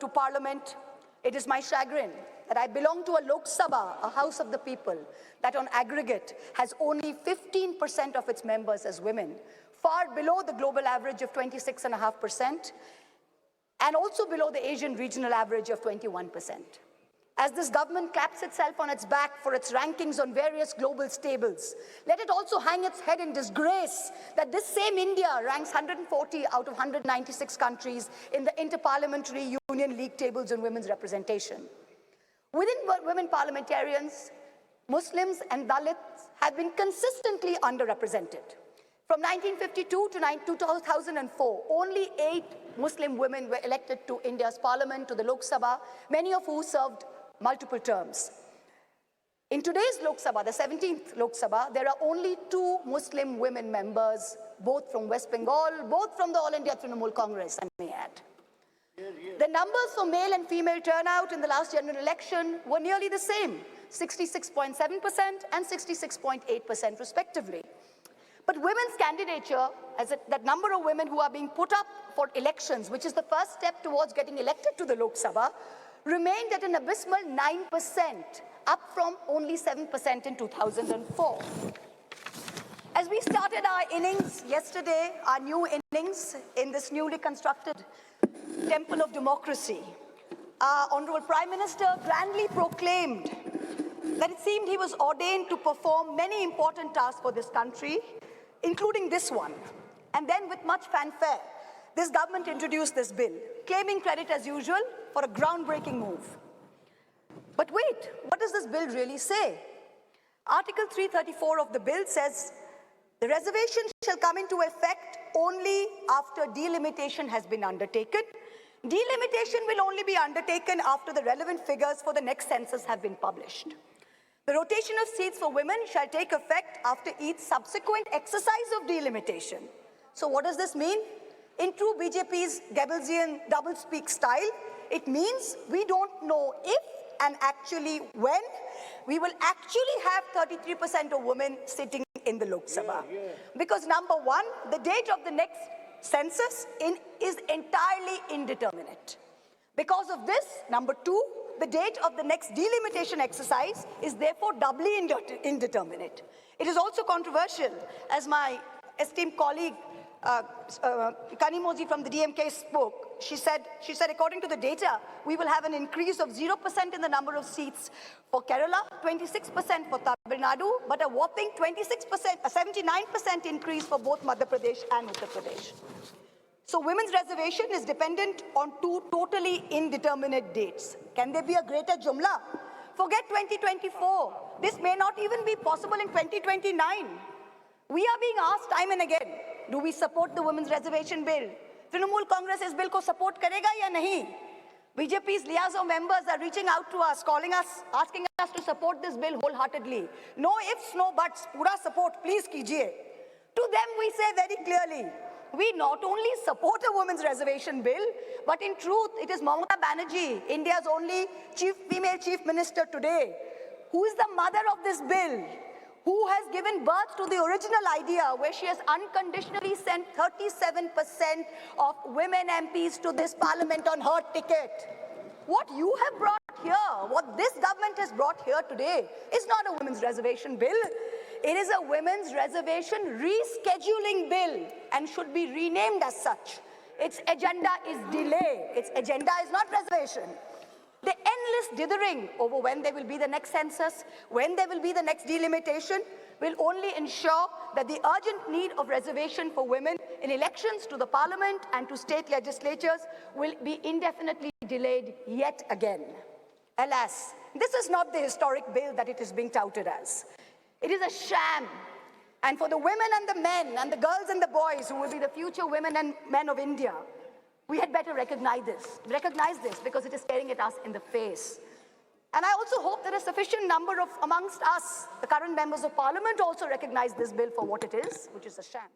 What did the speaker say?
to Parliament, it is my chagrin that I belong to a Lok Sabha, a House of the People, that on aggregate has only 15% of its members as women, far below the global average of 26.5%, and also below the Asian regional average of 21%. As this government claps itself on its back for its rankings on various global stables, let it also hang its head in disgrace that this same India ranks 140 out of 196 countries in the Inter-Parliamentary Union League tables on women's representation. Within women parliamentarians, Muslims and Dalits have been consistently underrepresented. From 1952 to 2004, only 8 Muslim women were elected to India's parliament, to the Lok Sabha, many of whom served multiple terms. In today's Lok Sabha, the 17th Lok Sabha, there are only 2 Muslim women members, both from West Bengal, both from the All India Trinamool Congress, I may add. The numbers for male and female turnout in the last general election were nearly the same, 66.7% and 66.8% respectively. But women's candidature, that number of women who are being put up for elections, which is the first step towards getting elected to the Lok Sabha, remained at an abysmal 9%, up from only 7% in 2004. As we started our innings yesterday, our new innings in this newly constructed temple of democracy, our Honorable Prime Minister grandly proclaimed that it seemed he was ordained to perform many important tasks for this country, including this one. And then with much fanfare, this government introduced this bill, claiming credit as usual for a groundbreaking move. But wait, what does this bill really say? Article 334 of the bill says, the reservation shall come into effect only after delimitation has been undertaken. Delimitation will only be undertaken after the relevant figures for the next census have been published. The rotation of seats for women shall take effect after each subsequent exercise of delimitation. So what does this mean? In true BJP's Goebbelsian doublespeak style, it means we don't know if and actually when we will actually have 33% of women sitting in the Lok Sabha. Because number one, the date of the next census is entirely indeterminate. Because of this, number two, the date of the next delimitation exercise is therefore doubly indeterminate. It is also controversial, as my esteemed colleague Kanimoji from the DMK spoke. She said, according to the data, we will have an increase of 0% in the number of seats for Kerala, 26% for Tamil Nadu, but a whopping 79% increase for both Madhya Pradesh and Uttar Pradesh. So women's reservation is dependent on 2 totally indeterminate dates. Can there be a greater jumla? Forget 2024. This may not even be possible in 2029. We are being asked time and again, do we support the Women's Reservation Bill? Trinamool Congress is bill ko support karega ya nahi? BJP's liaison members are reaching out to us, calling us, asking us to support this bill wholeheartedly. No ifs, no buts, pura support, please kijiye. To them we say very clearly, we not only support a women's reservation bill, but in truth, it is Mamata Banerjee, India's only female chief minister today, who is the mother of this bill, who has given birth to the original idea where she has unconditionally sent 37% of women MPs to this parliament on her ticket. What you have brought here, what this government has brought here today, is not a women's reservation bill. It is a women's reservation rescheduling bill and should be renamed as such. Its agenda is delay. Its agenda is not reservation. The endless dithering over when there will be the next census, when there will be the next delimitation, will only ensure that the urgent need of reservation for women in elections to the parliament and to state legislatures will be indefinitely delayed yet again. Alas, this is not the historic bill that it is being touted as. It is a sham. And for the women and the men and the girls and the boys who will be the future women and men of India, we had better recognize this because it is staring at us in the face. And I also hope that a sufficient number of amongst us, the current members of parliament, also recognize this bill for what it is, which is a sham.